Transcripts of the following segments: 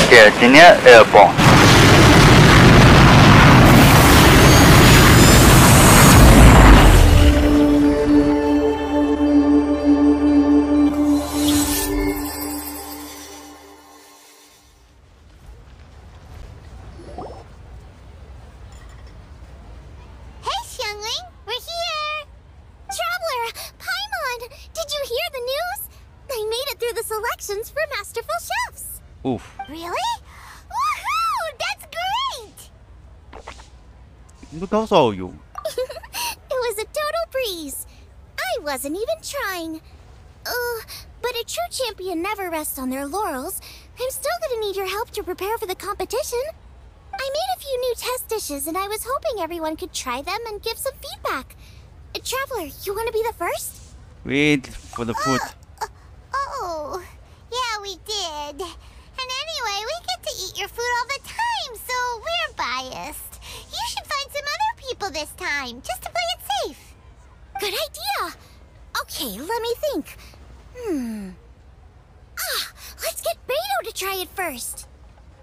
Terengineer Airborne. Selections for Masterful Chefs! Oof. Really? Woohoo! That's great! Look how saw you. It was a total breeze. I wasn't even trying. But a true champion never rests on their laurels. I'm still gonna need your help to prepare for the competition. I made a few new test dishes and I was hoping everyone could try them and give some feedback. Traveler, you wanna be the first? Wait for the food. Oh, yeah, we did. And anyway, we get to eat your food all the time, so we're biased. You should find some other people this time, just to play it safe. Good idea. Okay, let me think. Let's get Beto to try it first.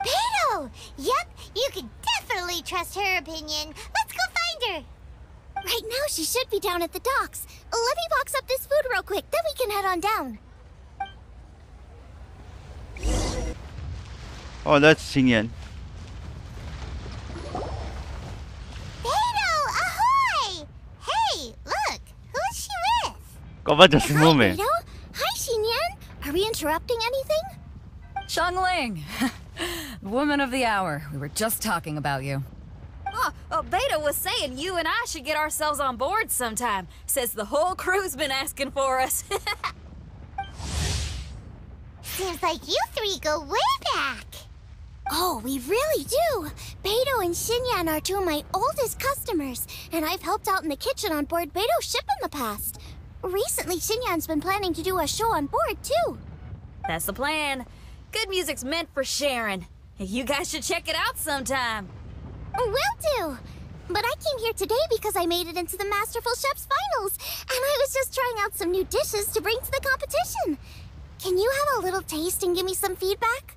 Beto! Yep, you can definitely trust her opinion. Let's go find her. Right now, she should be down at the docks. Let me box up this food real quick, then we can head on down. Oh, that's Xingyan. Beto, ahoy! Hey, look, who's she with? Go just a Hi, moment. Beto. Hi, Xinyan. Are we interrupting anything? Xiangling, woman of the hour. We were just talking about you. Beta was saying you and I should get ourselves on board sometime. Says the whole crew's been asking for us. Seems like you three go way back. Oh, we really do. Beto and Xinyan are two of my oldest customers, and I've helped out in the kitchen on board Beto's ship in the past. Recently, Xinyan's been planning to do a show on board, too. That's the plan. Good music's meant for sharing. You guys should check it out sometime. Will do. But I came here today because I made it into the Masterful Chef's finals, and I was just trying out some new dishes to bring to the competition. Can you have a little taste and give me some feedback?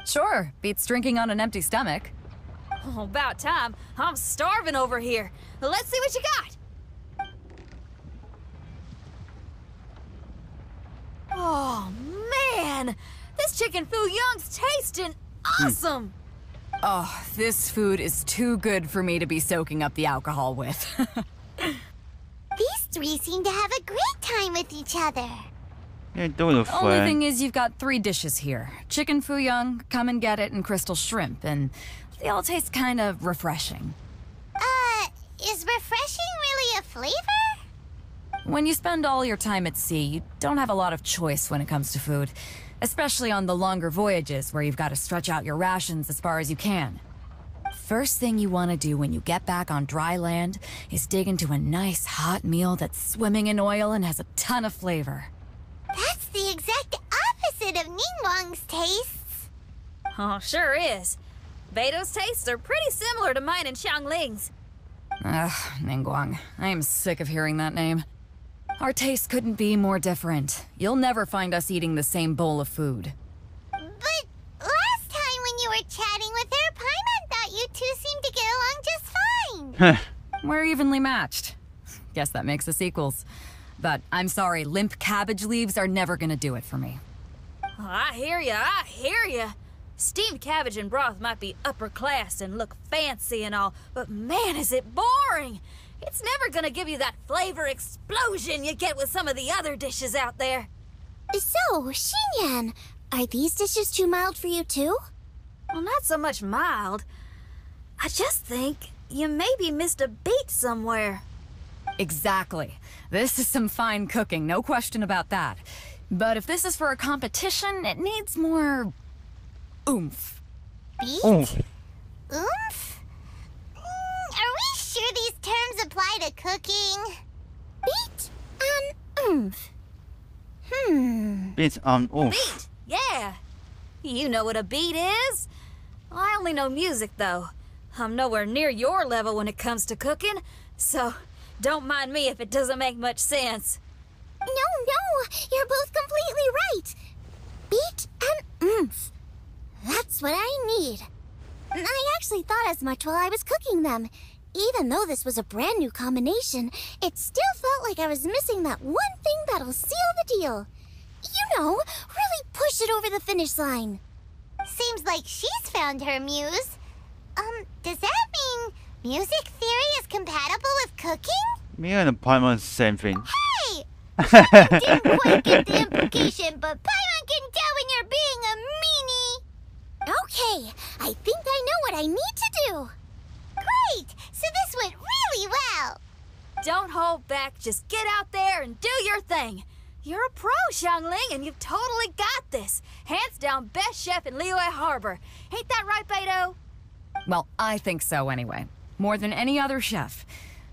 Sure, beats drinking on an empty stomach. Oh, about time. I'm starving over here. Let's see what you got. Oh, man. This chicken foo young's tasting awesome. Oh, this food is too good for me to be soaking up the alcohol with. These three seem to have a great time with each other. Yeah, doing it Only fun. thing is you've got 3 dishes here. Chicken foo young, come and get it, and crystal shrimp, and they all taste kind of refreshing. Is refreshing really a flavor? When you spend all your time at sea, you don't have a lot of choice when it comes to food. Especially on the longer voyages where you've got to stretch out your rations as far as you can. First thing you want to do when you get back on dry land is dig into a nice hot meal that's swimming in oil and has a ton of flavor. That's the exact opposite of Ningguang's tastes. Oh, sure is. Beto's tastes are pretty similar to mine and Xiangling's. Ugh, Ningguang. I am sick of hearing that name. Our tastes couldn't be more different. You'll never find us eating the same bowl of food. But last time when you were chatting with her, Paimon thought you two seemed to get along just fine. We're evenly matched. Guess that makes us equals. But I'm sorry, limp cabbage leaves are never gonna do it for me. Oh, I hear ya. Steamed cabbage and broth might be upper class and look fancy and all, but man, is it boring! It's never gonna give you that flavor explosion you get with some of the other dishes out there. So, Xinyan, are these dishes too mild for you too? Well, not so much mild. I just think you maybe missed a beat somewhere. Exactly. This is some fine cooking, no question about that. But if this is for a competition, it needs more oomph. Beat? Oomph. Oomph? Are we sure these terms apply to cooking? Beat and oomph. Beats on oomph. Beat, yeah. You know what a beat is? I only know music, though. I'm nowhere near your level when it comes to cooking, so don't mind me if it doesn't make much sense. No, you're both completely right. Beat and oomph. That's what I need. I actually thought as much while I was cooking them. Even though this was a brand new combination, it still felt like I was missing that one thing that'll seal the deal. You know, really push it over the finish line. Seems like she's found her muse. Does that mean music theory is compatible with cooking? Me and Paimon, same thing. Hey! I didn't quite get the implication, but Paimon can tell when you're being a meanie. Okay, I think I know what I need to do. Great! So this went really well. Don't hold back, just get out there and do your thing. You're a pro, Xiangling, and you've totally got this. Hands down best chef in Liyue Harbor. Ain't that right, Beto? Well, I think so anyway. More than any other chef.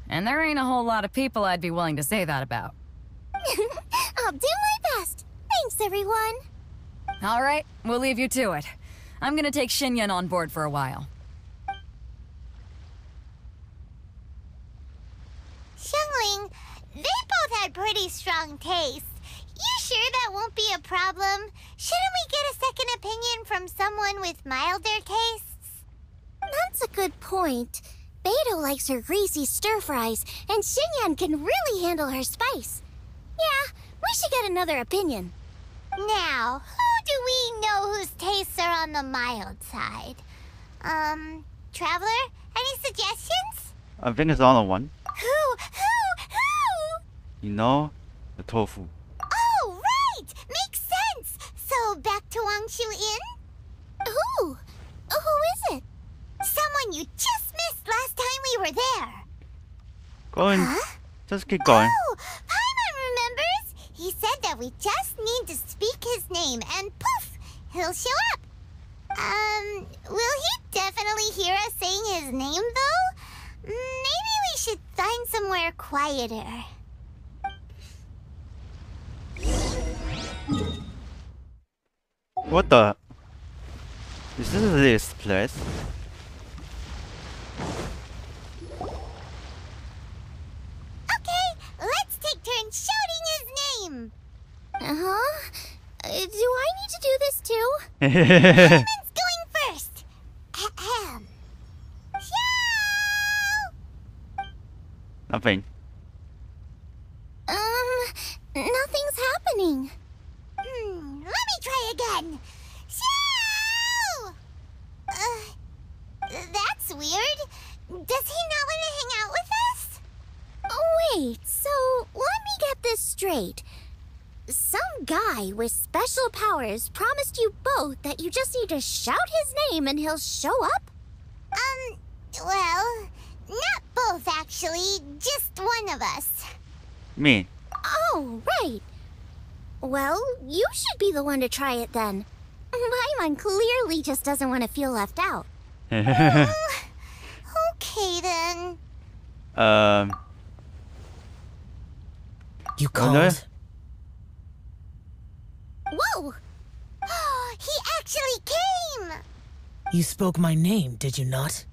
And there ain't a whole lot of people I'd be willing to say that about. I'll do my best. Thanks, everyone. All right, we'll leave you to it. I'm gonna take Xinyan on board for a while. Xiangling, they both had pretty strong tastes. You sure that won't be a problem? Shouldn't we get a second opinion from someone with milder tastes? That's a good point. Beto likes her greasy stir-fries, and Xinyan can really handle her spice. Yeah, we should get another opinion. Now, who do we know whose tastes are on the mild side? Traveler, any suggestions? I think it's all on one. Who? You know, the tofu. Oh, right! Makes sense! So, back to Wangshu Inn? Who? Who is it? Someone you just missed last time we were there. Going. Huh? Just keep going. Oh, Paimon remembers! He said that we just need to speak his name and poof, he'll show up. Will he definitely hear us saying his name though? Maybe we should find somewhere quieter. What the? Is this place? Uh-huh. Do I need to do this too? Simon's going first. Ahem. Nothing. Nothing's happening. Let me try again. Shoo! That's weird. Does he not want to hang out with us? Oh, wait, so let me get this straight. Some guy with special powers promised you both that you just need to shout his name and he'll show up? Well, not both actually, just one of us. Me. Oh, right. Well, you should be the one to try it then. Paimon clearly just doesn't want to feel left out. Okay then. You called? Whoa! He actually came! You spoke my name, did you not?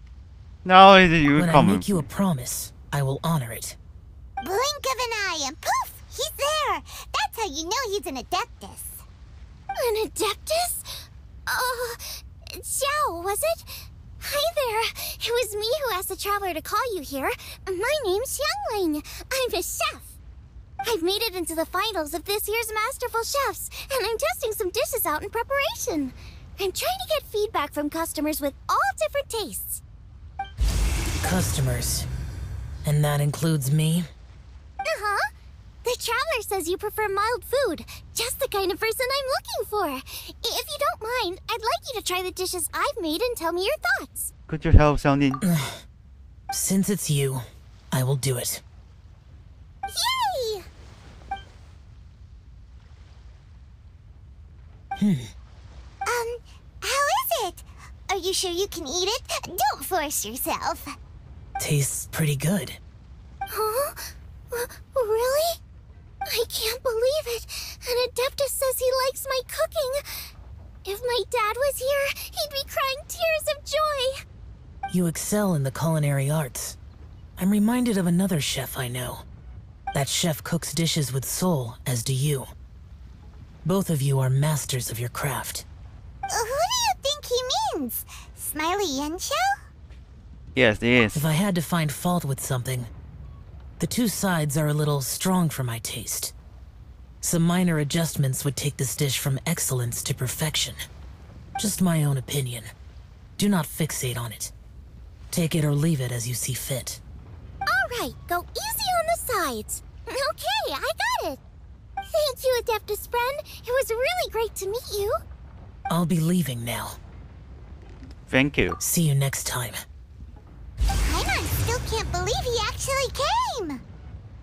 No, you When I come. make you a promise, I will honor it. Blink of an eye and poof! He's there! That's how you know he's an Adeptus. An Adeptus? Xiao, was it? Hi there. It was me who asked the Traveler to call you here. My name's Xiangling. I'm a chef. I've made it into the finals of this year's Masterful Chefs, and I'm testing some dishes out in preparation. I'm trying to get feedback from customers with all different tastes. Customers. And that includes me? Uh-huh. The Traveler says you prefer mild food, just the kind of person I'm looking for. If you don't mind, I'd like you to try the dishes I've made and tell me your thoughts. Could you help sounding? Since it's you, I will do it. Yay! How is it? Are you sure you can eat it? Don't force yourself. Tastes pretty good. Huh? Really? I can't believe it. An Adeptus says he likes my cooking. If my dad was here, he'd be crying tears of joy. You excel in the culinary arts. I'm reminded of another chef I know. That chef cooks dishes with soul, as do you. Both of you are masters of your craft. Who do you think he means? Smiley Yensho? Yes, it is. If I had to find fault with something, the two sides are a little strong for my taste. Some minor adjustments would take this dish from excellence to perfection. Just my own opinion. Do not fixate on it. Take it or leave it as you see fit. All right, go easy on the sides. Okay, I got it. Thank you, Adeptus friend. It was really great to meet you. I'll be leaving now. Thank you. See you next time. Paimon still can't believe he actually came.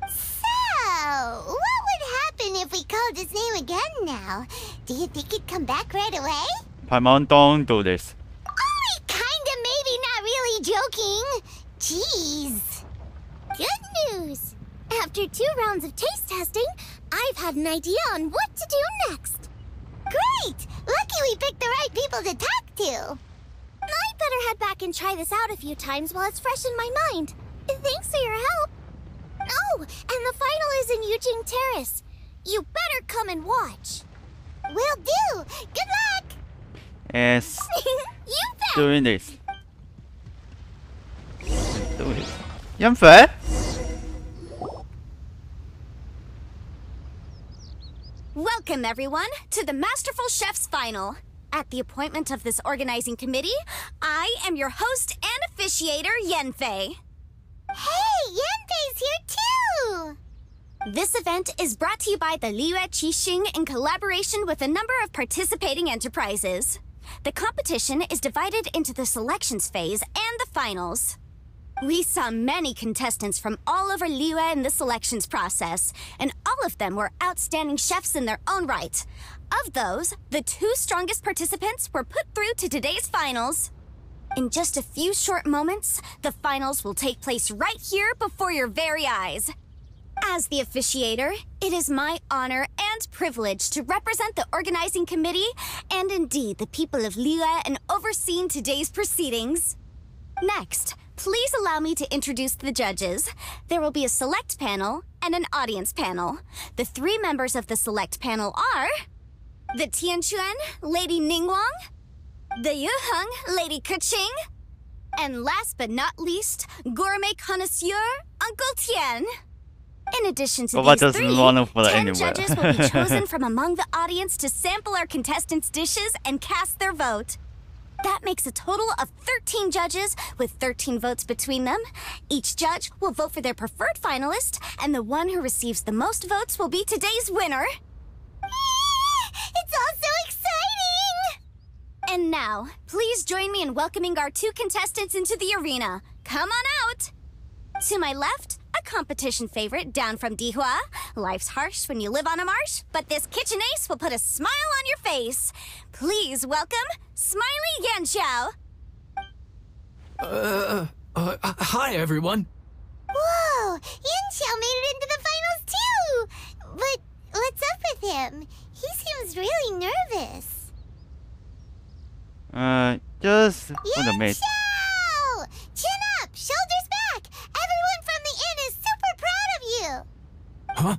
So, what would happen if we called his name again now? Do you think he'd come back right away? Paimon, don't do this. Only kinda, maybe, not really joking. Jeez. Good news. After 2 rounds of taste testing, I've had an idea on what to do next. Great! Lucky we picked the right people to talk to. I'd better head back and try this out a few times while it's fresh in my mind. Thanks for your help. Oh, and the final is in Yujing Terrace. You better come and watch. Will do. Good luck. Yes, You bet. doing this. Do it. Nhân phế. Welcome, everyone, to the Masterful Chef's Final. At the appointment of this organizing committee, I am your host and officiator, Yanfei. Hey, Yanfei's here too. This event is brought to you by the Liyue Qixing in collaboration with a number of participating enterprises. The competition is divided into the selections phase and the finals. We saw many contestants from all over Liyue in the selections process, and all of them were outstanding chefs in their own right. Of those, the 2 strongest participants were put through to today's finals. In just a few short moments, the finals will take place right here before your very eyes. As the officiator, it is my honor and privilege to represent the organizing committee and indeed the people of Liyue in overseeing today's proceedings. Next, please allow me to introduce the judges. There will be a select panel and an audience panel. The 3 members of the select panel are the Tianquan, Lady Ningguang, the Yuheng, Lady Keqing, and last but not least, gourmet connoisseur, Uncle Tian. In addition to Guboa these doesn't 3, wanna put it 10 anywhere. judges will be chosen from among the audience to sample our contestants' dishes and cast their vote. That makes a total of 13 judges with 13 votes between them. Each judge will vote for their preferred finalist, and the one who receives the most votes will be today's winner. It's all so exciting! And now, please join me in welcoming our 2 contestants into the arena. Come on out! To my left, a competition favorite down from Dihua. Life's harsh when you live on a marsh, but this kitchen ace will put a smile on your face. Please welcome Smiley Yanxiao. Hi everyone. Whoa! Yanxiao made it into the finals too! But what's up with him? He seems really nervous. Just for the mate. Yanxiao! Chin up! Shoulders back! Everyone from the inn is super proud of you! Huh?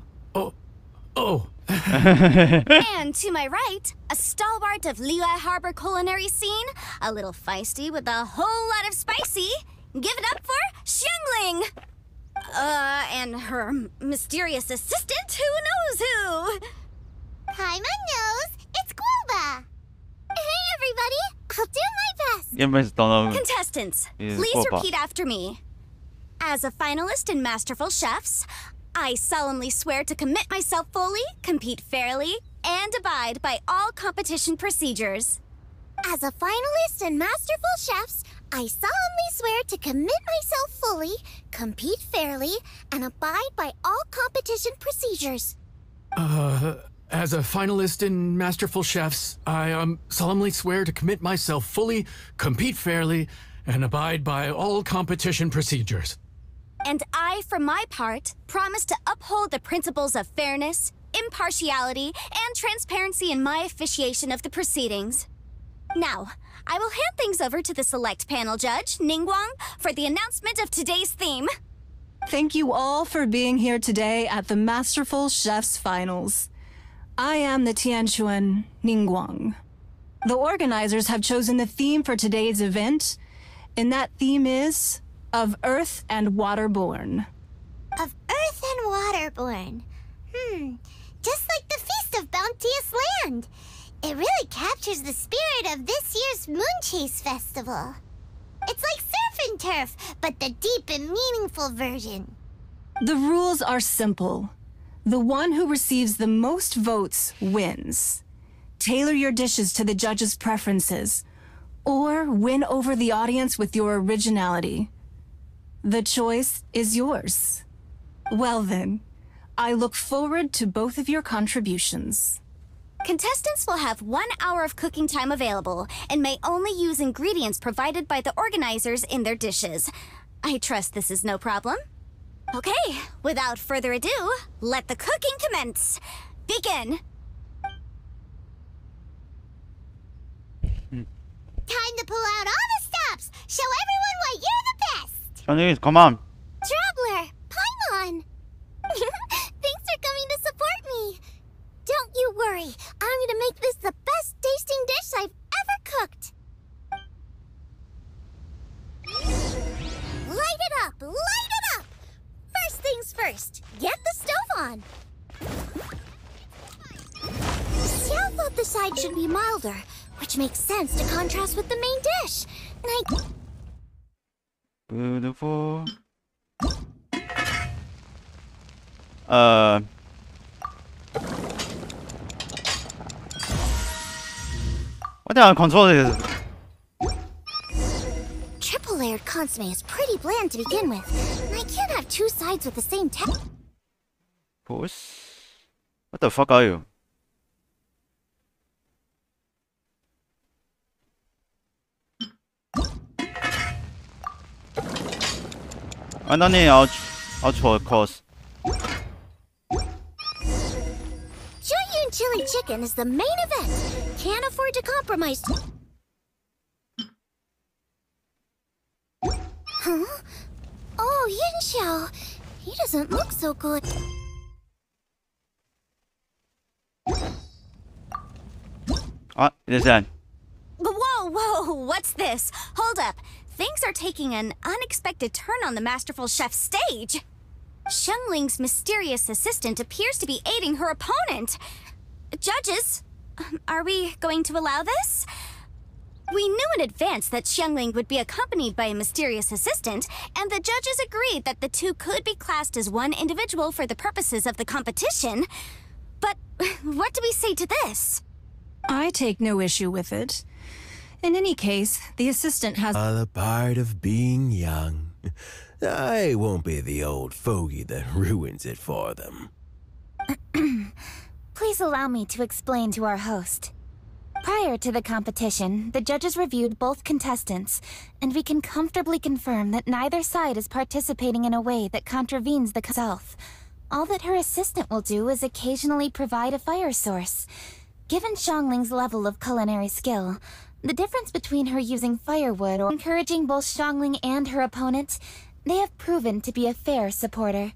Oh. And to my right, a stalwart of Liyue Harbor culinary scene, a little feisty with a whole lot of spicy. Give it up for Xiangling! And her mysterious assistant, who knows who? Paimon knows! It's Guboa! Hey everybody! I'll do my best! Gamers don't know. Contestants, Yeah, please Guboa. repeat after me. As a finalist in Masterful Chefs, I solemnly swear to commit myself fully, compete fairly, and abide by all competition procedures. As a finalist in Masterful Chefs, I solemnly swear to commit myself fully, compete fairly, and abide by all competition procedures. As a finalist in Masterful Chefs, I solemnly swear to commit myself fully, compete fairly, and abide by all competition procedures. And I, for my part, promise to uphold the principles of fairness, impartiality, and transparency in my officiation of the proceedings. Now, I will hand things over to the select panel judge, Ningguang, for the announcement of today's theme. Thank you all for being here today at the Masterful Chefs Finals. I am the Tianquan Ningguang. The organizers have chosen the theme for today's event, and that theme is of Earth and Waterborn. Of Earth and Waterborn. Just like the Feast of Bounteous Land. It really captures the spirit of this year's Moon Chase Festival. It's like surf and turf, but the deep and meaningful version. The rules are simple. The one who receives the most votes wins. Tailor your dishes to the judges' preferences, or win over the audience with your originality. The choice is yours. Well then, I look forward to both of your contributions. Contestants will have 1 hour of cooking time available and may only use ingredients provided by the organizers in their dishes. I trust this is no problem. Okay, without further ado, let the cooking commence. Begin. Time to pull out all the stops. Show everyone why you're the best. Chinese, come on. Traveler, Paimon! Thanks for coming to support me. Don't you worry, I'm gonna make this the best tasting dish I've ever cooked. Light it up, light it up! First things first, get the stove on. Xiao thought the side should be milder, which makes sense to contrast with the main dish. Beautiful. What the hell control is? Triple layered consomme is pretty bland to begin with, and I can't have 2 sides with the same texture. Boss? What the fuck are you? Underneath outro course. Jueyun chili chicken is the main event. Can't afford to compromise. Huh? Oh, Yin Xiao. He doesn't look so good. Ah, it is done. Whoa, what's this? Hold up. Things are taking an unexpected turn on the Masterful Chef's stage. Xiangling's mysterious assistant appears to be aiding her opponent. Judges, are we going to allow this? We knew in advance that Xiangling would be accompanied by a mysterious assistant, and the judges agreed that the two could be classed as one individual for the purposes of the competition. But what do we say to this? I take no issue with it. In any case, the assistant has... All a part of being young. I won't be the old fogey that ruins it for them. Please allow me to explain to our host. Prior to the competition, the judges reviewed both contestants, and we can comfortably confirm that neither side is participating in a way that contravenes the self. All that her assistant will do is occasionally provide a fire source. Given Xiangling's level of culinary skill, the difference between her using firewood or encouraging both Xiangling and her opponent, they have proven to be a fair supporter.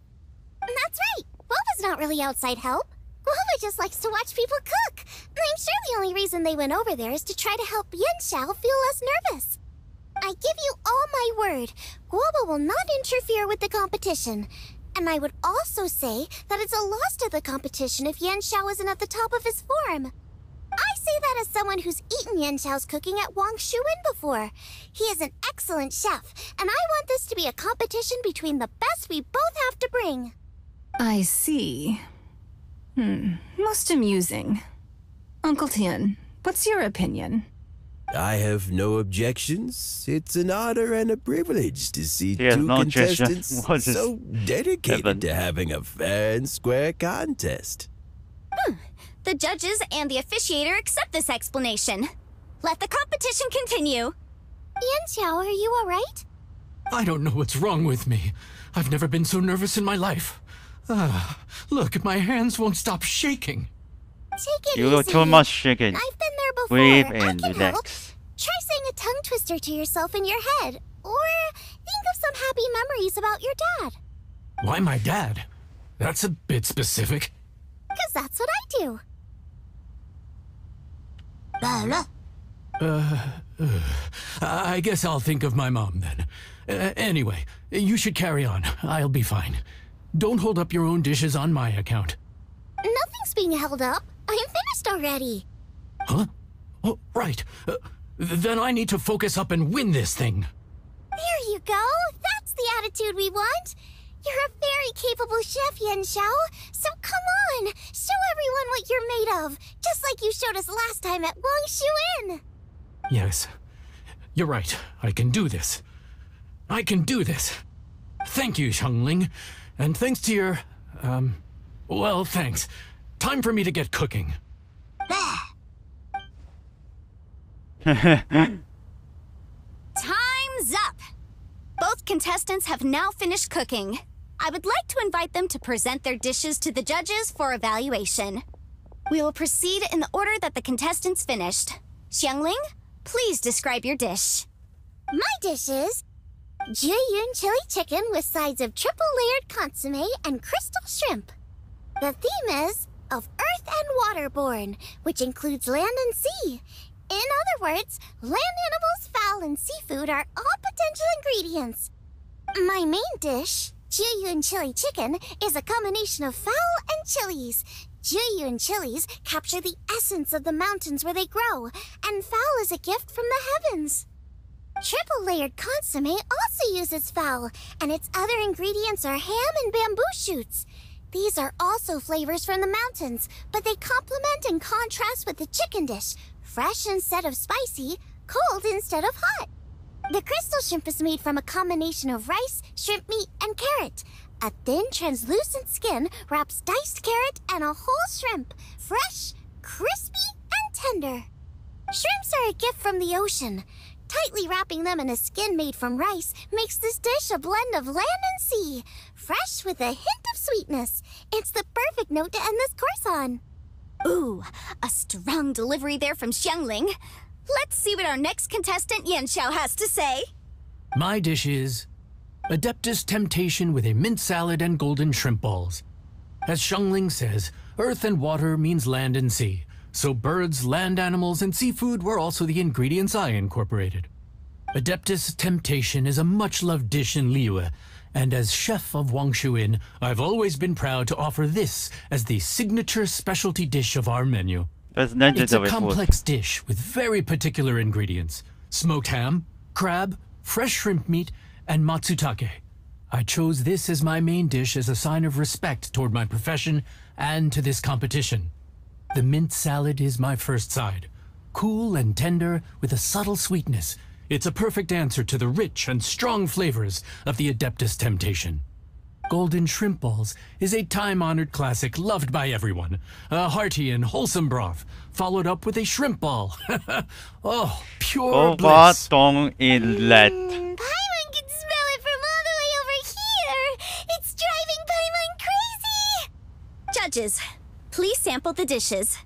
That's right. Guoba's not really outside help. Guoba just likes to watch people cook. I'm sure the only reason they went over there is to try to help Yin Xiao feel less nervous. I give you all my word, Guoba will not interfere with the competition. And I would also say that it's a loss to the competition if Yin Xiao isn't at the top of his form. I say that as someone who's eaten Yin Xiao's cooking at Wang Shuin before. He is an excellent chef, and I want this to be a competition between the best we both have to bring. I see. Most amusing. Uncle Tian, what's your opinion? I have no objections. It's an honor and a privilege to see He has two no objection. contestants What is so dedicated heaven? to having a fair and square contest. The judges and the officiator accept this explanation. Let the competition continue. Yin Xiao, are you alright? I don't know what's wrong with me. I've never been so nervous in my life. Look, my hands won't stop shaking. Take it You easy. too much shaking. I've been there before. Breathe I and can help. relax. Try saying a tongue twister to yourself in your head. Or think of some happy memories about your dad. Why my dad? That's a bit specific. Because that's what I do. I guess I'll think of my mom then. Anyway, you should carry on. I'll be fine. Don't hold up your own dishes on my account. Nothing's being held up. I'm finished already. Huh? Oh, right. Then I need to focus up and win this thing. There you go. That's the attitude we want. You're a very capable chef, Yin Xiao. So come on, show everyone what you're made of, just like you showed us last time at Wang Shuin. Yes, you're right. I can do this. I can do this. Thank you, Xiangling. And thanks to your, well, thanks. Time for me to get cooking. Time's up! Both contestants have now finished cooking. I would like to invite them to present their dishes to the judges for evaluation. We will proceed in the order that the contestants finished. Xiangling, please describe your dish. My dish is Jiyun chili chicken with sides of triple-layered consomme and crystal shrimp. The theme is of earth and waterborne, which includes land and sea. In other words, land animals, fowl, and seafood are all potential ingredients. My main dish, Jiyun chili chicken, is a combination of fowl and chilies. Jiyun chilies capture the essence of the mountains where they grow, and fowl is a gift from the heavens. Triple-layered consomme also uses fowl, and its other ingredients are ham and bamboo shoots. These are also flavors from the mountains, but they complement and contrast with the chicken dish, fresh instead of spicy, cold instead of hot. The crystal shrimp is made from a combination of rice, shrimp meat, and carrot. A thin, translucent skin wraps diced carrot and a whole shrimp, fresh, crispy, and tender. Shrimps are a gift from the ocean. Tightly wrapping them in a skin made from rice makes this dish a blend of land and sea, fresh with a hint of sweetness. It's the perfect note to end this course on. Ooh, a strong delivery there from Xiangling. Let's see what our next contestant Yin Xiao has to say. My dish is Adeptus Temptation with a mint salad and golden shrimp balls. As Xiangling says, earth and water means land and sea. So birds, land animals, and seafood were also the ingredients I incorporated. Adeptus Temptation is a much-loved dish in Liyue, and as chef of Wangshu Inn, I've always been proud to offer this as the signature specialty dish of our menu. It's a complex dish with very particular ingredients. Smoked ham, crab, fresh shrimp meat, and matsutake. I chose this as my main dish as a sign of respect toward my profession and to this competition. The mint salad is my first side. Cool and tender with a subtle sweetness. It's a perfect answer to the rich and strong flavors of the Adeptus Temptation. Golden shrimp balls is a time-honored classic loved by everyone. A hearty and wholesome broth, followed up with a shrimp ball. Oh, pure bliss. Inlet. Paimon can smell it from all the way over here. It's driving Paimon crazy. Judges, please sample the dishes.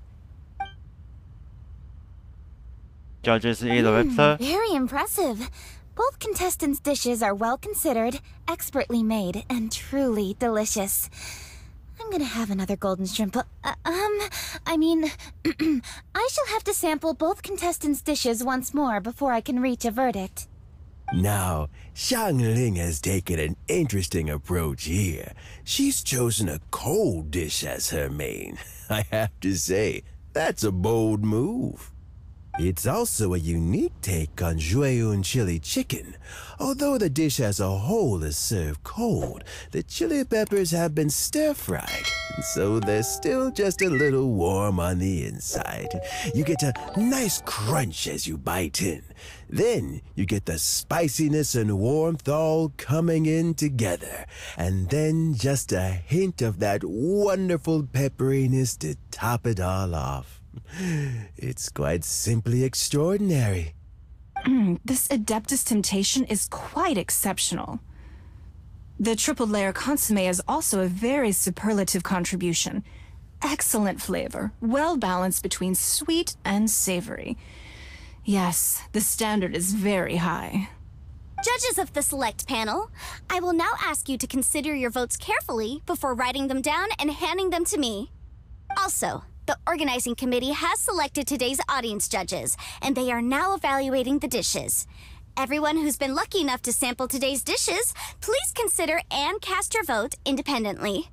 Judges eat the website. Very impressive. Both contestants' dishes are well considered, expertly made, and truly delicious. I'm gonna have another golden shrimp. I mean, I shall have to sample both contestants' dishes once more before I can reach a verdict. Now, Xiangling has taken an interesting approach here. She's chosen a cold dish as her main. I have to say, that's a bold move. It's also a unique take on Jueyun chili chicken. Although the dish as a whole is served cold, the chili peppers have been stir-fried, so they're still just a little warm on the inside. You get a nice crunch as you bite in. Then you get the spiciness and warmth all coming in together. And then just a hint of that wonderful pepperiness to top it all off. It's quite simply extraordinary. This Adeptus Temptation is quite exceptional. The triple layer consomme is also a very superlative contribution. Excellent flavor, well balanced between sweet and savory. Yes, the standard is very high. Judges of the select panel, I will now ask you to consider your votes carefully before writing them down and handing them to me. Also, the organizing committee has selected today's audience judges, and they are now evaluating the dishes. Everyone who's been lucky enough to sample today's dishes, please consider and cast your vote independently.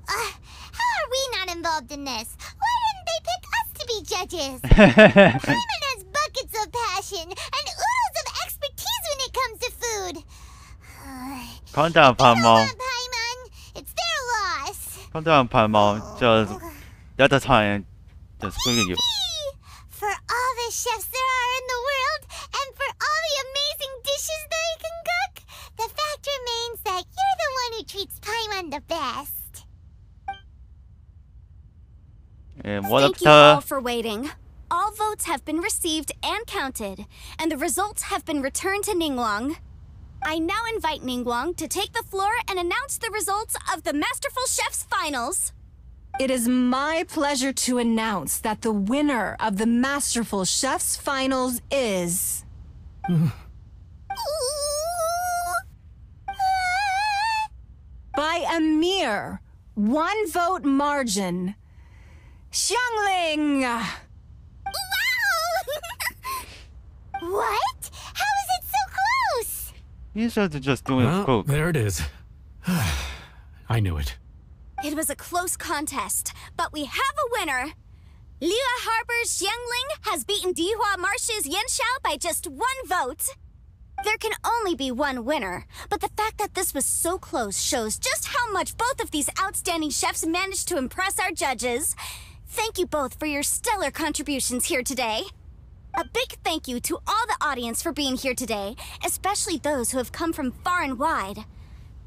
How are we not involved in this? Why didn't they pick us to be judges? Paimon has buckets of passion and oodles of expertise when it comes to food. Calm down, Paimon. Paimon, it's their loss. Calm down, Paimon. Just the other time, just screwing you. For all the chefs there are in the world, and for all the amazing dishes they can cook, the fact remains that you're the one who treats Paimon the best. And what Thank you all for waiting. All votes have been received and counted, and the results have been returned to Ningguang. I now invite Ningguang to take the floor and announce the results of the Masterful Chef's Finals. It is my pleasure to announce that the winner of the Masterful Chef's Finals is... by a mere 1 vote margin, Xiangling! Wow! What? How is it so close? You should just doing a cook. There it is. I knew it. It was a close contest, but we have a winner. Liyue Harbor's Xiangling has beaten Dihua Marsh's Yanxiao by just 1 vote. There can only be one winner, but the fact that this was so close shows just how much both of these outstanding chefs managed to impress our judges. Thank you both for your stellar contributions here today. A big thank you to all the audience for being here today, especially those who have come from far and wide.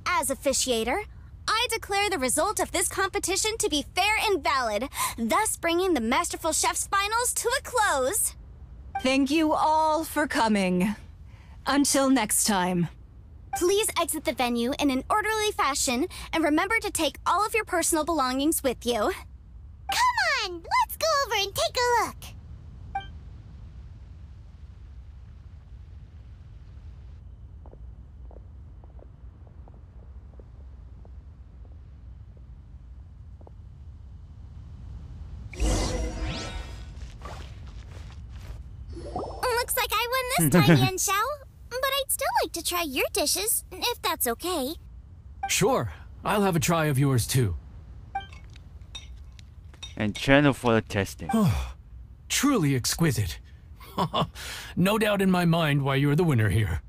As officiator, I declare the result of this competition to be fair and valid, thus bringing the Masterful Chef's Finals to a close. Thank you all for coming. Until next time. Please exit the venue in an orderly fashion, and remember to take all of your personal belongings with you. Come on, let's go over and take a look. Looks like I won this time, Yan Xiao. But I'd still like to try your dishes, if that's okay. Sure, I'll have a try of yours too. And channel for the testing. Truly exquisite. No doubt in my mind why you're the winner here.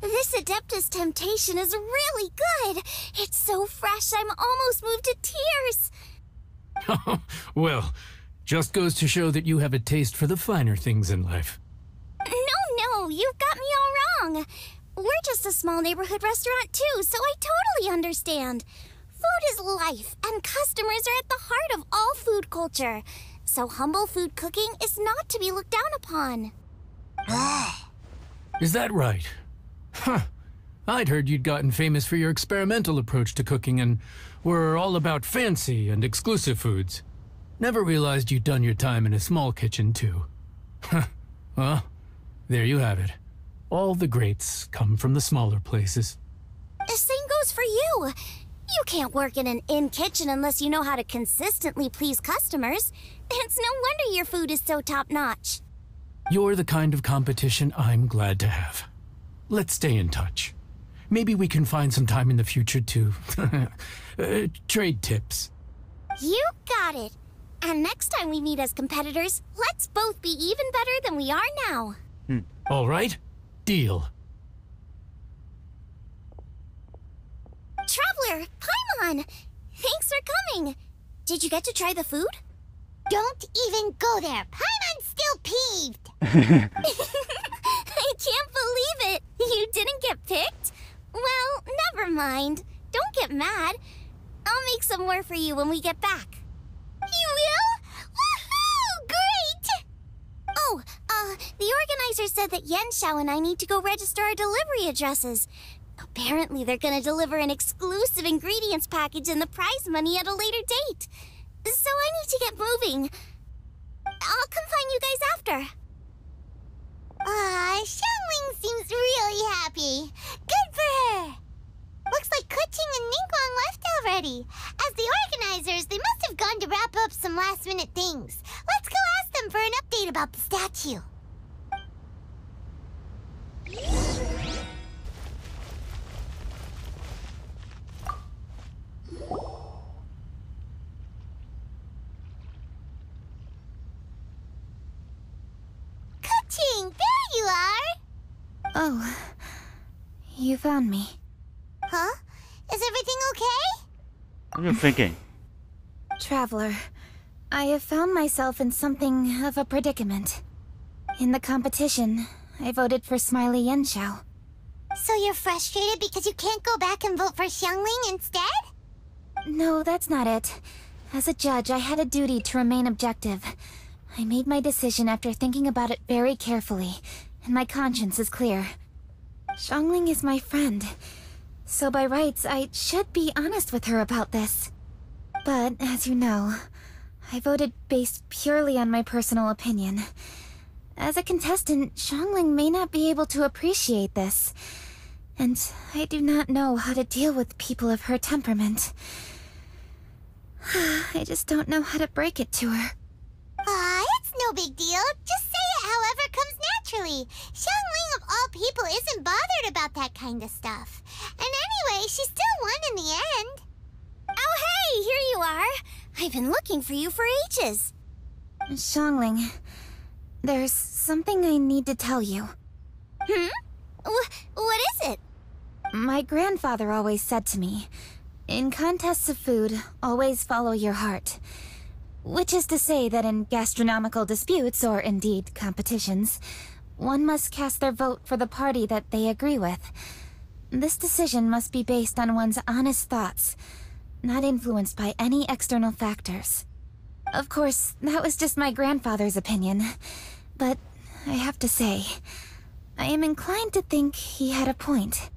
This Adeptus Temptation is really good. It's so fresh, I'm almost moved to tears. Well, just goes to show that you have a taste for the finer things in life. No, you've got me all wrong. We're just a small neighborhood restaurant too, so I totally understand. Food is life, and customers are at the heart of all food culture. So humble food cooking is not to be looked down upon. Is that right? Huh. I'd heard you'd gotten famous for your experimental approach to cooking and were all about fancy and exclusive foods. Never realized you'd done your time in a small kitchen too. Huh. Well, there you have it. All the greats come from the smaller places. The same goes for you. You can't work in an inn kitchen unless you know how to consistently please customers. It's no wonder your food is so top-notch. You're the kind of competition I'm glad to have. Let's stay in touch. Maybe we can find some time in the future to trade tips. You got it. And next time we meet as competitors, let's both be even better than we are now. All right, deal. Traveler, Paimon! Thanks for coming. Did you get to try the food? Don't even go there. Paimon's still peeved. I can't believe it. You didn't get picked? Well, never mind. Don't get mad. I'll make some more for you when we get back. You will? Woohoo! Great! Oh, the organizer said that Yan Xiao and I need to go register our delivery addresses. Apparently they're gonna deliver an exclusive ingredients package and the prize money at a later date. So I need to get moving. I'll come find you guys after. Xiangling seems really happy. Good for her. Looks like Kuching and Ningguang left already. As the organizers, they must have gone to wrap up some last-minute things. Let's go ask them for an update about the statue. Kuching, there you are! Oh, you found me. Huh? Is everything okay? What are you thinking? Traveler, I have found myself in something of a predicament. In the competition, I voted for Smiley Yan Xiao. So you're frustrated because you can't go back and vote for Xiangling instead? No, that's not it. As a judge, I had a duty to remain objective. I made my decision after thinking about it very carefully, and my conscience is clear. Xiangling is my friend, so by rights, I should be honest with her about this. But, as you know, I voted based purely on my personal opinion. As a contestant, Xiangling may not be able to appreciate this, and I do not know how to deal with people of her temperament. I just don't know how to break it to her. It's no big deal. Just say it however comes naturally. Xiangling of all people isn't bothered about that kind of stuff. And anyway, she still won in the end. Oh hey, here you are! I've been looking for you for ages. Xiangling, there's something I need to tell you. What is it? My grandfather always said to me, in contests of food, always follow your heart. Which is to say that in gastronomical disputes, or indeed competitions, one must cast their vote for the party that they agree with. This decision must be based on one's honest thoughts, not influenced by any external factors. Of course, that was just my grandfather's opinion, but I have to say, I am inclined to think he had a point.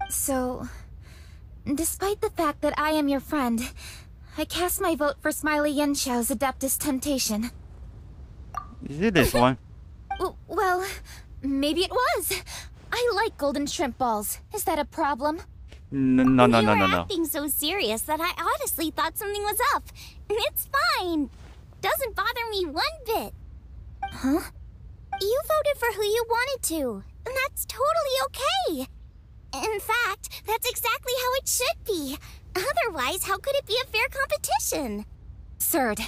So, despite the fact that I am your friend, I cast my vote for Smiley Yan Xiao's Adeptus Temptation. Is it this one? Well, maybe it was. I like golden shrimp balls. Is that a problem? No. You were acting so serious that I honestly thought something was up. It's fine. Doesn't bother me one bit. Huh? You voted for who you wanted to, and that's totally okay. In fact, that's exactly how it should be. Otherwise, how could it be a fair competition? Third.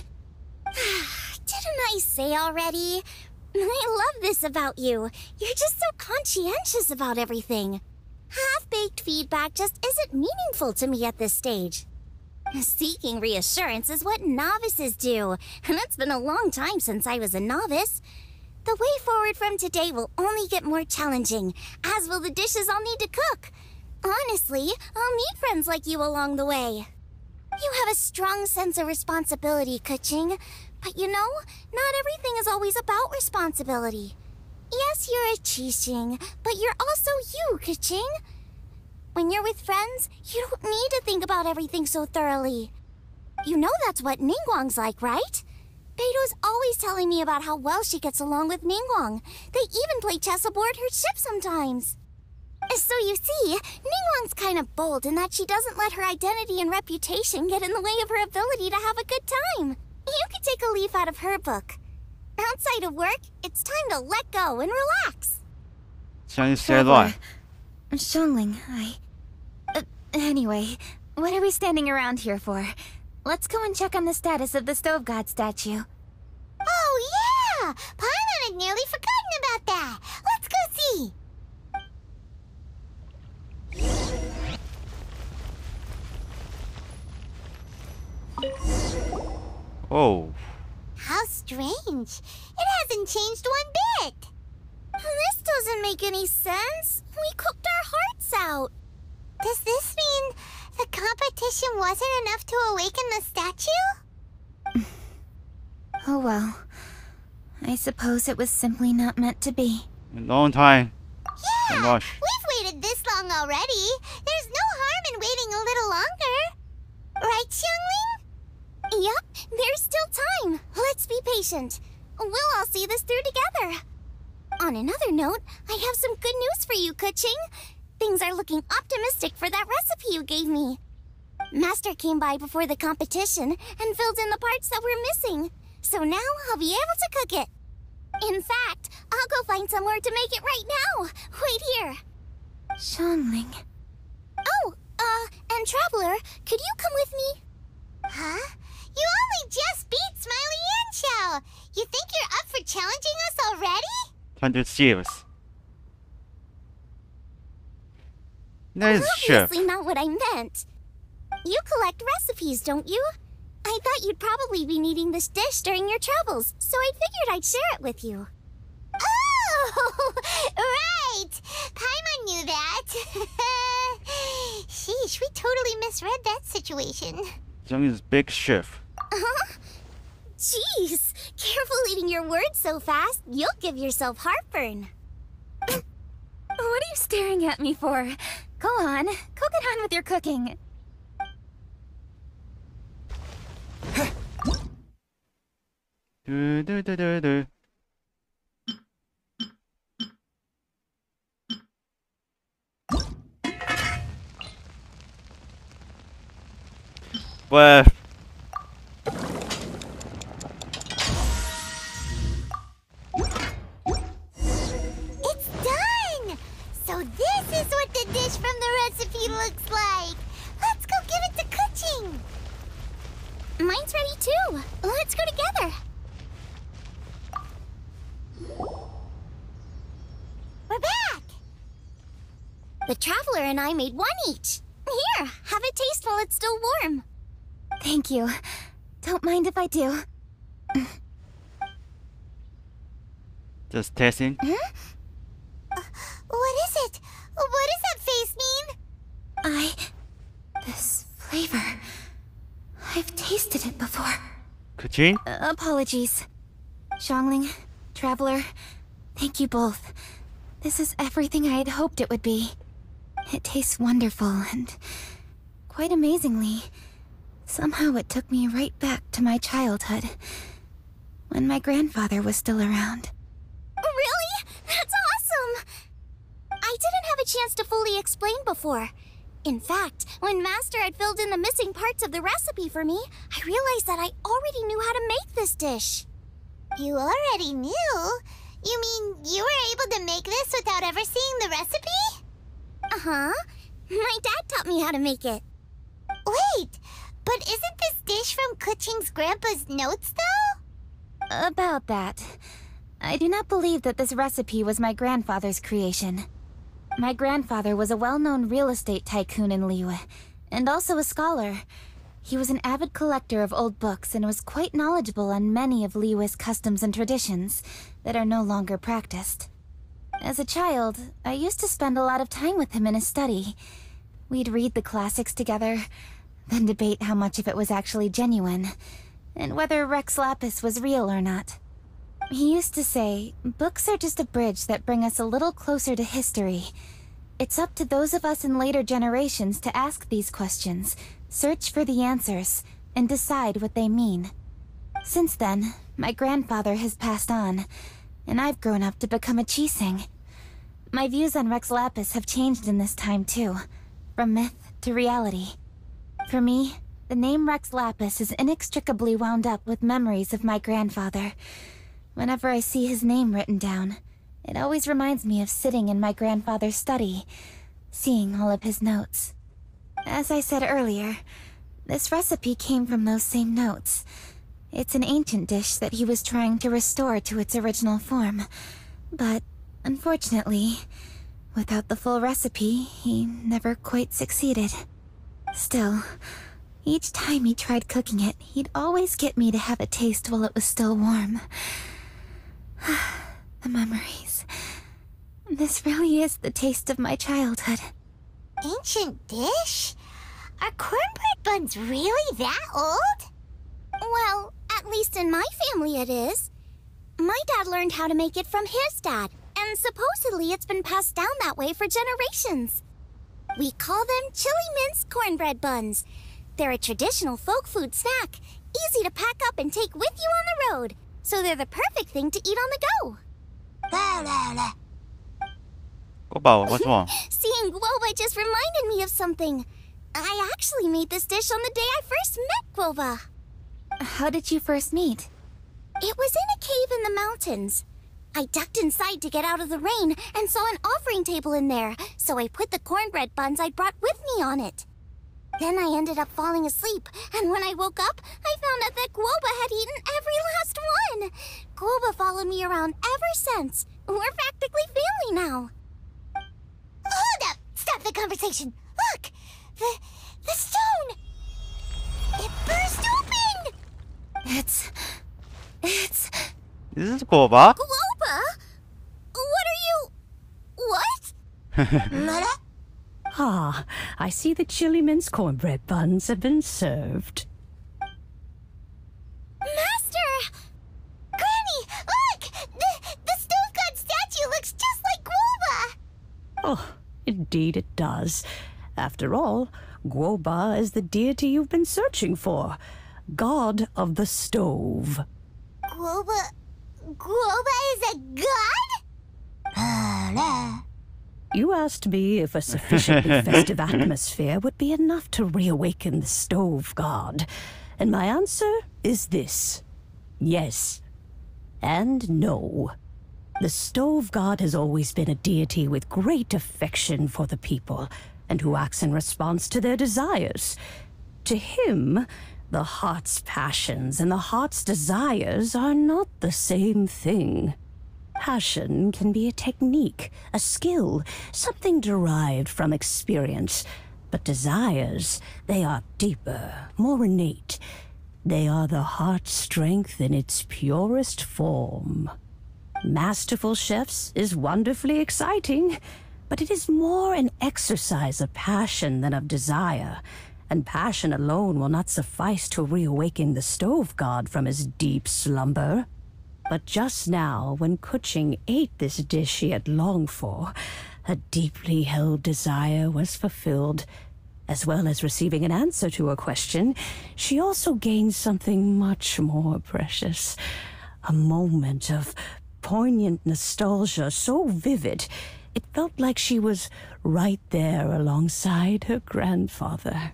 Didn't I say already? I love this about you. You're just so conscientious about everything. Half-baked feedback just isn't meaningful to me at this stage. Seeking reassurance is what novices do, and it's been a long time since I was a novice. The way forward from today will only get more challenging, as will the dishes I'll need to cook. Honestly, I'll need friends like you along the way. You have a strong sense of responsibility, Kuching. But you know, not everything is always about responsibility. Yes, you're a Qixing, but you're also you, Kuching. When you're with friends, you don't need to think about everything so thoroughly. You know that's what Ningguang's like, right? Beido's always telling me about how well she gets along with Ningguang. They even play chess aboard her ship sometimes. So you see, Ningguang's kind of bold in that she doesn't let her identity and reputation get in the way of her ability to have a good time. You could take a leaf out of her book. Outside of work, it's time to let go and relax. Xiangling, anyway, what are we standing around here for? Let's go and check on the status of the Stove God statue. Oh, yeah! Paimon had nearly forgotten about that. Let's go see. Oh. How strange. It hasn't changed one bit. This doesn't make any sense. We cooked our hearts out. Does this mean the competition wasn't enough to awaken the statue? Oh well. I suppose it was simply not meant to be. A long time. Yeah, Gosh. we've waited this long already. There's no harm in waiting a little longer. Right, Xiangling? Yep, there's still time. Let's be patient. We'll all see this through together. On another note, I have some good news for you, Kuching. Things are looking optimistic for that recipe you gave me. Master came by before the competition and filled in the parts that were missing. So now I'll be able to cook it. In fact, I'll go find somewhere to make it right now. Wait here. Xiangling. Oh, and Traveler, could you come with me? Huh? You only just beat Smiley Yanxiao. You think you're up for challenging us already? 100 years. Nice chef. Obviously not what I meant. You collect recipes, don't you? I thought you'd probably be needing this dish during your travels, so I figured I'd share it with you. Oh, right! Paimon knew that. Sheesh, we totally misread that situation. Zhang is big chef. Jeez, careful eating your words so fast, you'll give yourself heartburn. What are you staring at me for? Go on, go get on with your cooking. Do, do, do, do, do. Well, It's done! So this is what the dish from the recipe looks like. Let's go give it to Kuching. Mine's ready too. Let's go together. We're back! The Traveler and I made one each. Here, have it taste while it's still warm. Thank you. Don't mind if I do. just tasting. What is it? What does that face mean? This flavor... I've tasted it before. Kuching? Apologies. Xiangling, Traveler, thank you both. This is everything I had hoped it would be. It tastes wonderful and... quite amazingly, somehow it took me right back to my childhood, when my grandfather was still around. Really? That's awesome! I didn't have a chance to fully explain before. In fact, when Master had filled in the missing parts of the recipe for me, I realized that I already knew how to make this dish. You already knew? You mean make this without ever seeing the recipe? Uh-huh. My dad taught me how to make it. Wait, but isn't this dish from Kuching's grandpa's notes, though? About that. I do not believe that this recipe was my grandfather's creation. My grandfather was a well-known real estate tycoon in Liyue, and also a scholar. He was an avid collector of old books and was quite knowledgeable on many of Liyue's customs and traditions that are no longer practiced. As a child, I used to spend a lot of time with him in his study. We'd read the classics together, then debate how much of it was actually genuine, and whether Rex Lapis was real or not. He used to say, books are just a bridge that bring us a little closer to history. It's up to those of us in later generations to ask these questions, search for the answers, and decide what they mean. Since then, my grandfather has passed on, and I've grown up to become a Chising. My views on Rex Lapis have changed in this time too, from myth to reality. For me, the name Rex Lapis is inextricably wound up with memories of my grandfather. Whenever I see his name written down, it always reminds me of sitting in my grandfather's study, seeing all of his notes. As I said earlier, this recipe came from those same notes. It's an ancient dish that he was trying to restore to its original form. But, unfortunately, without the full recipe, he never quite succeeded. Still, each time he tried cooking it, he'd always get me to have a taste while it was still warm. The memories. This really is the taste of my childhood. Ancient dish? Are cornbread buns really that old? Well, at least in my family it is. My dad learned how to make it from his dad, and supposedly it's been passed down that way for generations. We call them chili mince cornbread buns. They're a traditional folk food snack, easy to pack up and take with you on the road. So they're the perfect thing to eat on the go. Guboa, what's wrong? Seeing Guboa just reminded me of something. I actually made this dish on the day I first met Guboa. How did you first meet? It was in a cave in the mountains. I ducked inside to get out of the rain and saw an offering table in there, so I put the cornbread buns I brought with me on it. Then I ended up falling asleep, and when I woke up, I found out that Guboa had eaten every last one. Guboa followed me around ever since. We're practically family now. Hold up! Stop the conversation! Look! The stone! It burst open! It's... This is Guboa? Guboa? What are you... What? Ah, I see the chili mince cornbread buns have been served. Master! Granny, look! The stove god statue looks just like Guboa! Oh, indeed it does. After all, Guboa is the deity you've been searching for. God of the stove. Guboa is a god? You asked me if a sufficiently festive atmosphere would be enough to reawaken the stove god. And my answer is this. Yes. And no. The stove god has always been a deity with great affection for the people, and who acts in response to their desires. To him, the heart's passions and the heart's desires are not the same thing. Passion can be a technique, a skill, something derived from experience. But desires, they are deeper, more innate. They are the heart's strength in its purest form. Masterful chefs is wonderfully exciting, but it is more an exercise of passion than of desire. And passion alone will not suffice to reawaken the stove god from his deep slumber. But just now, when Kuching ate this dish he had longed for, a deeply held desire was fulfilled. As well as receiving an answer to a question, she also gained something much more precious. A moment of poignant nostalgia so vivid, it felt like she was right there alongside her grandfather.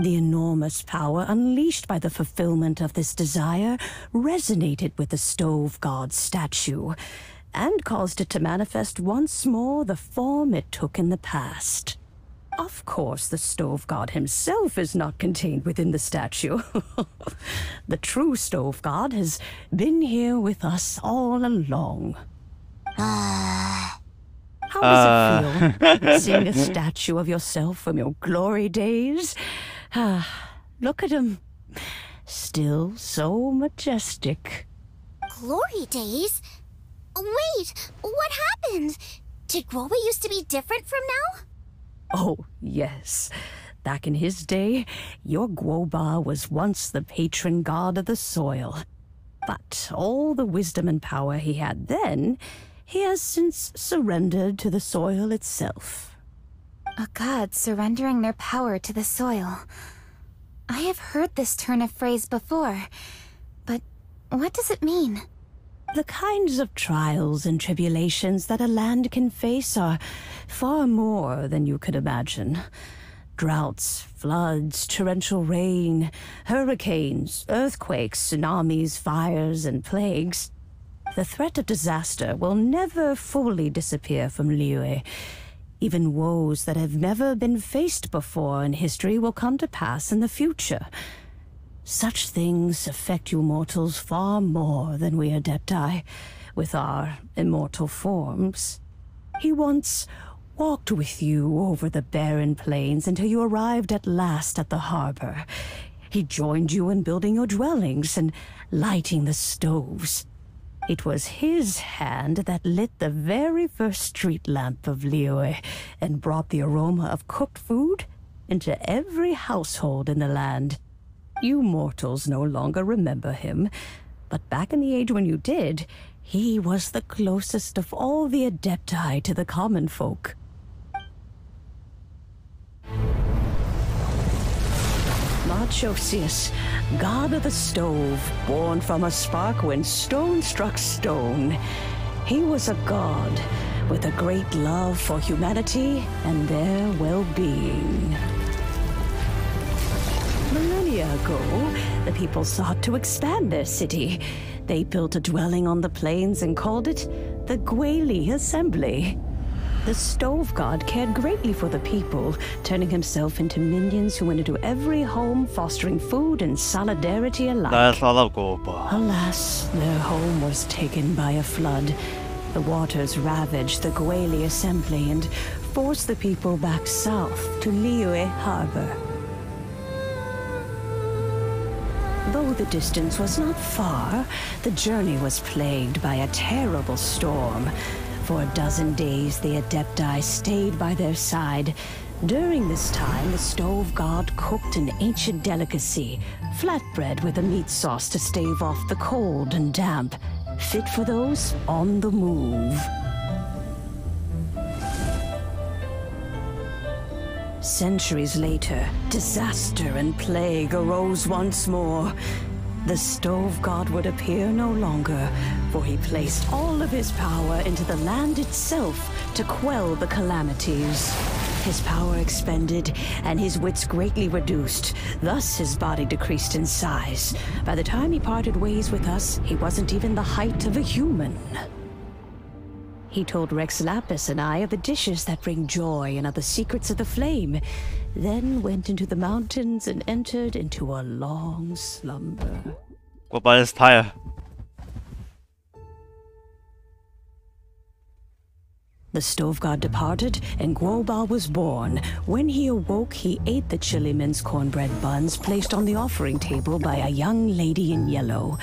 The enormous power unleashed by the fulfillment of this desire resonated with the stove god's statue, and caused it to manifest once more the form it took in the past. Of course, the Stove God himself is not contained within the statue. The true Stove God has been here with us all along. How does it feel, seeing a statue of yourself from your glory days? Look at him. Still so majestic. Glory days? Wait, what happened? Did Guboa used to be different from now? Oh, yes. Back in his day, your Guboa was once the patron god of the soil. But all the wisdom and power he had then, he has since surrendered to the soil itself. A god surrendering their power to the soil. I have heard this turn of phrase before, but what does it mean? The kinds of trials and tribulations that a land can face are far more than you could imagine. Droughts, floods, torrential rain, hurricanes, earthquakes, tsunamis, fires, and plagues. The threat of disaster will never fully disappear from Liyue. Even woes that have never been faced before in history will come to pass in the future. Such things affect you mortals far more than we Adepti, with our immortal forms. He once walked with you over the barren plains until you arrived at last at the harbor. He joined you in building your dwellings and lighting the stoves. It was his hand that lit the very first street lamp of Liyue and brought the aroma of cooked food into every household in the land. You mortals no longer remember him, but back in the age when you did, he was the closest of all the Adepti to the common folk. Marchosius, god of the stove, born from a spark when stone struck stone. He was a god with a great love for humanity and their well-being. Millennia ago, the people sought to expand their city. They built a dwelling on the plains and called it the Gueli Assembly. The Stove God cared greatly for the people, turning himself into minions who went into every home, fostering food and solidarity alike. Alas, their home was taken by a flood. The waters ravaged the Gueli Assembly and forced the people back south to Liyue Harbor. Though the distance was not far, the journey was plagued by a terrible storm. For a dozen days, the Adepti stayed by their side. During this time, the Stove God cooked an ancient delicacy, flatbread with a meat sauce to stave off the cold and damp, fit for those on the move. Centuries later, disaster and plague arose once more. The Stove God would appear no longer, for he placed all of his power into the land itself to quell the calamities. His power expended, and his wits greatly reduced. Thus his body decreased in size. By the time he parted ways with us, he wasn't even the height of a human. He told Rex Lapis and I of the dishes that bring joy and of the secrets of the flame, then went into the mountains and entered into a long slumber. Wobei ist Teil. The Stove God departed, and Guboa was born. When he awoke, he ate the Chiliman's cornbread buns placed on the offering table by a young lady in yellow.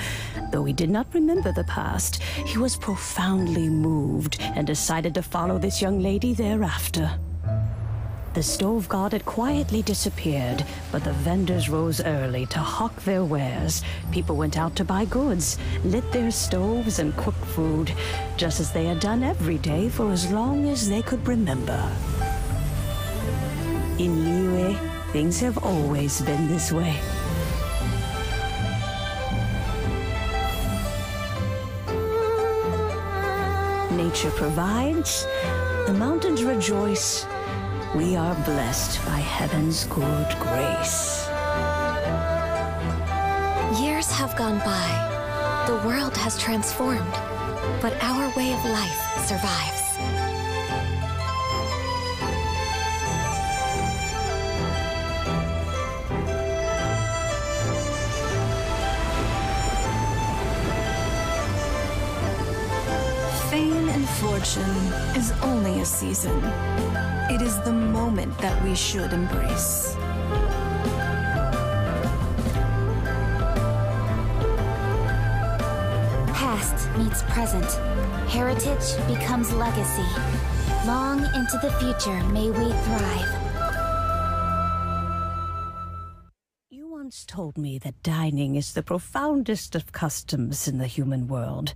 Though he did not remember the past, he was profoundly moved and decided to follow this young lady thereafter. The Stove God had quietly disappeared, but the vendors rose early to hawk their wares. People went out to buy goods, lit their stoves, and cooked food, just as they had done every day for as long as they could remember. In Liyue, things have always been this way. Nature provides, the mountains rejoice. We are blessed by heaven's good grace. Years have gone by. The world has transformed. but our way of life survives. Fame and fortune is only a season. It is the moment that we should embrace. Past meets present. Heritage becomes legacy. Long into the future may we thrive. You once told me that dining is the profoundest of customs in the human world.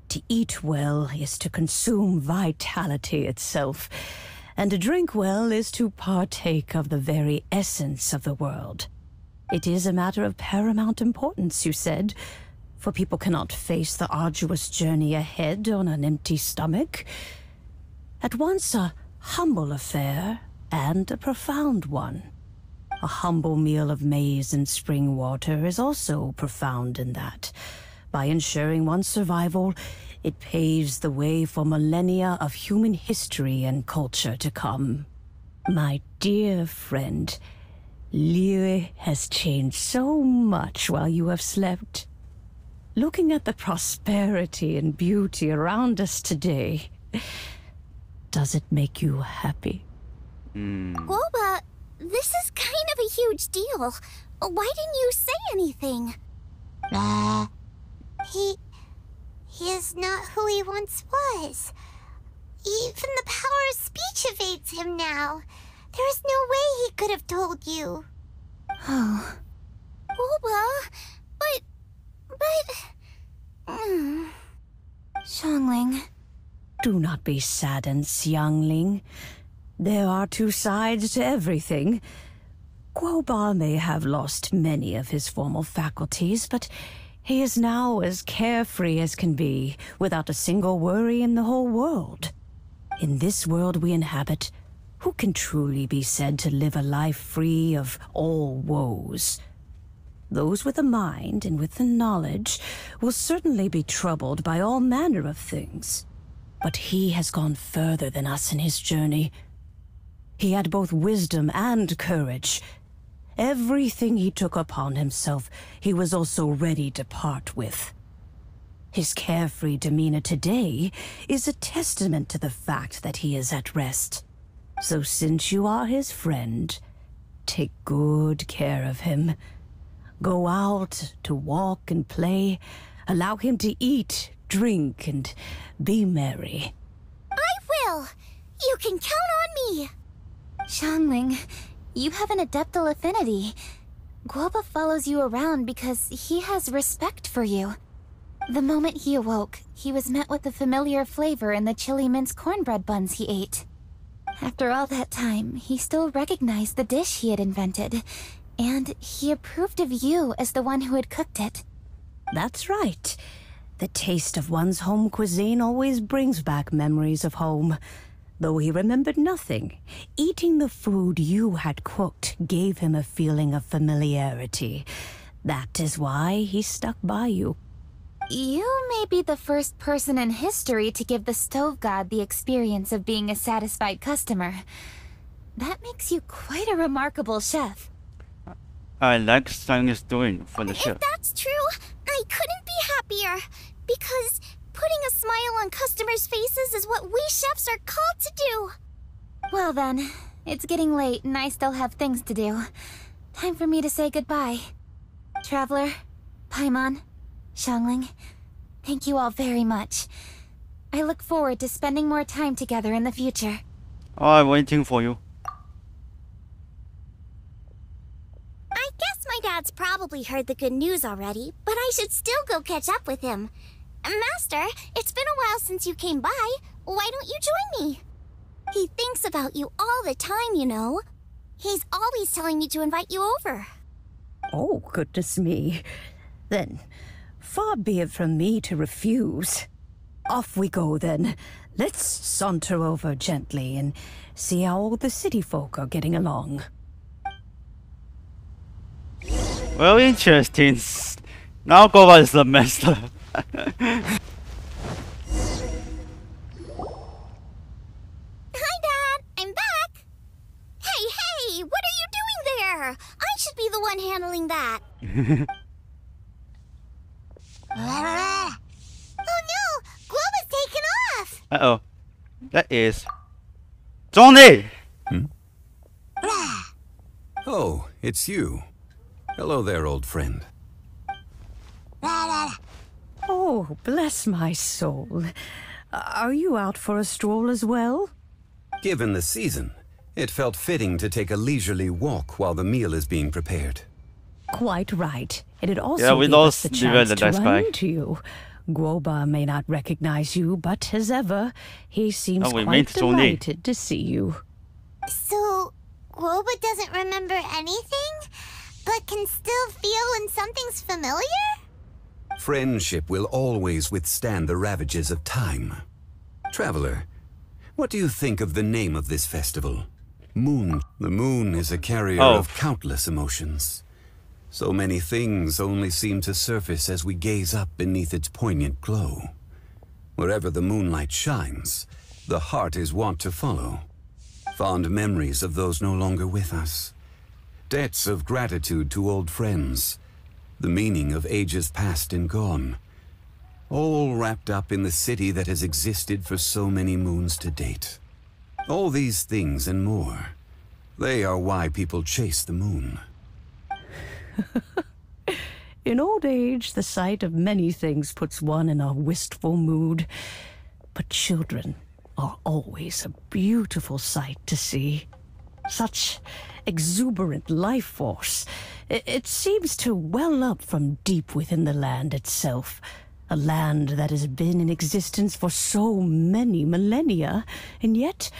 To eat well is to consume vitality itself, and to drink well is to partake of the very essence of the world. It is a matter of paramount importance, you said, for people cannot face the arduous journey ahead on an empty stomach. At once a humble affair and a profound one. A humble meal of maize and spring water is also profound in that. By ensuring one's survival, it paves the way for millennia of human history and culture to come. My dear friend, Liyue has changed so much while you have slept. Looking at the prosperity and beauty around us today, does it make you happy? Guboa, this is kind of a huge deal. Why didn't you say anything? He is not who he once was. Even the power of speech evades him now. There is no way he could have told you. Oh. Guboa, but... Xiangling. Do not be saddened, Xiangling. There are two sides to everything. Guoba may have lost many of his formal faculties, but he is now as carefree as can be, without a single worry in the whole world. In this world we inhabit, who can truly be said to live a life free of all woes? Those with a mind and with the knowledge will certainly be troubled by all manner of things. But he has gone further than us in his journey. He had both wisdom and courage. Everything he took upon himself, he was also ready to part with. His carefree demeanor today is a testament to the fact that he is at rest. So since you are his friend, take good care of him. Go out to walk and play. Allow him to eat, drink, and be merry. I will! You can count on me! Xiangling, you have an adeptal affinity. Guoba follows you around because he has respect for you. The moment he awoke, he was met with the familiar flavor in the chili mince cornbread buns he ate. After all that time, he still recognized the dish he had invented, and he approved of you as the one who had cooked it. That's right. The taste of one's home cuisine always brings back memories of home. Though he remembered nothing, eating the food you had cooked gave him a feeling of familiarity. That is why he stuck by you. You may be the first person in history to give the stove god the experience of being a satisfied customer. That makes you quite a remarkable chef. I like Sang is doing for the chef. If that's true, I couldn't be happier. Because putting a smile on customers' faces is what we chefs are called to do. Well then, it's getting late and I still have things to do. Time for me to say goodbye. Traveler, Paimon, Xiangling, thank you all very much. I look forward to spending more time together in the future. I'm waiting for you. I guess my dad's probably heard the good news already, but I should still go catch up with him. Master, it's been a while since you came by. Why don't you join me? He thinks about you all the time, you know. He's always telling me to invite you over. Oh, goodness me. Then, far be it from me to refuse. Off we go, then. Let's saunter over gently and see how all the city folk are getting along. Well, interesting. Now Guboa is the master. one handling that. Oh no! Guboa's taken off! Uh-oh. That is... Johnny! Oh, it's you. Hello there, old friend. Oh, bless my soul. Are you out for a stroll as well? Given the season, it felt fitting to take a leisurely walk while the meal is being prepared. Quite right. And it also Yeah, we gave us lost the the chance to nice run guy. into you. Guboa may not recognize you, but as ever, he seems Oh, we quite made Johnny. delighted to see you. So, Guboa doesn't remember anything, but can still feel when something's familiar? Friendship will always withstand the ravages of time. Traveler, what do you think of the name of this festival? Moon. The moon is a carrier of countless emotions. So many things only seem to surface as we gaze up beneath its poignant glow. Wherever the moonlight shines, the heart is wont to follow. Fond memories of those no longer with us. Debts of gratitude to old friends. The meaning of ages past and gone. All wrapped up in the city that has existed for so many moons to date. All these things and more, they are why people chase the moon. In old age, the sight of many things puts one in a wistful mood. But children are always a beautiful sight to see. Such exuberant life force. It seems to well up from deep within the land itself. A land that has been in existence for so many millennia, and yet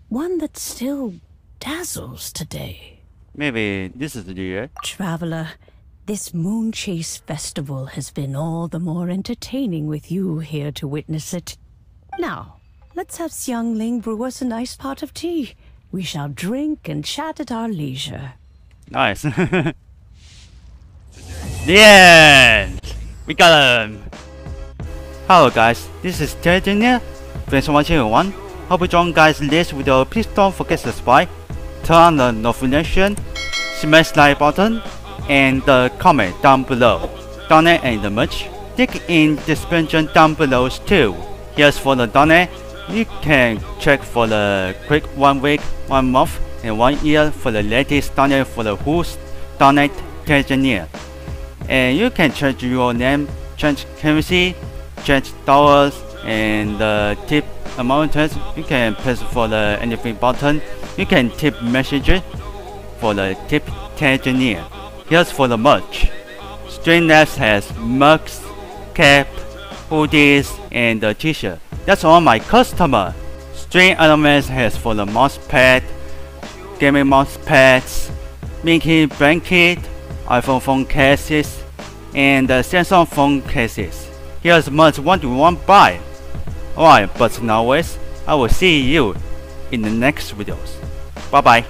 one that still dazzles today. Maybe this is the year. Traveler, this Moon Chase Festival has been all the more entertaining with you here to witness it. Now, let's have Xiangling brew us a nice pot of tea. We shall drink and chat at our leisure. Nice. The end! We got him! Hello guys, this is Terengineer. Thanks for watching everyone. Hope you enjoyed guys this video. Please don't forget to subscribe, turn on the notification, smash like button, and comment down below. Donate and the merch. Link in description down below too. Here's for the donate. You can check for the quick 1 week, 1 month, and 1 year for the latest donate for the who's donate Terengineer. And you can change your name, change currency, change dollars, and the tip amount. You can press for the anything button. You can tip messages for the tip Terengineer. Here's for the merch. String Labs has mugs, cap, hoodies, and the t-shirt. That's all my customer. String Elements has for the mouse pad, gaming mouse pads, Mickey blanket, iPhone phone cases, and the Samsung phone cases. Here's much what you want to buy. Alright, but now I will see you in the next videos. Bye bye.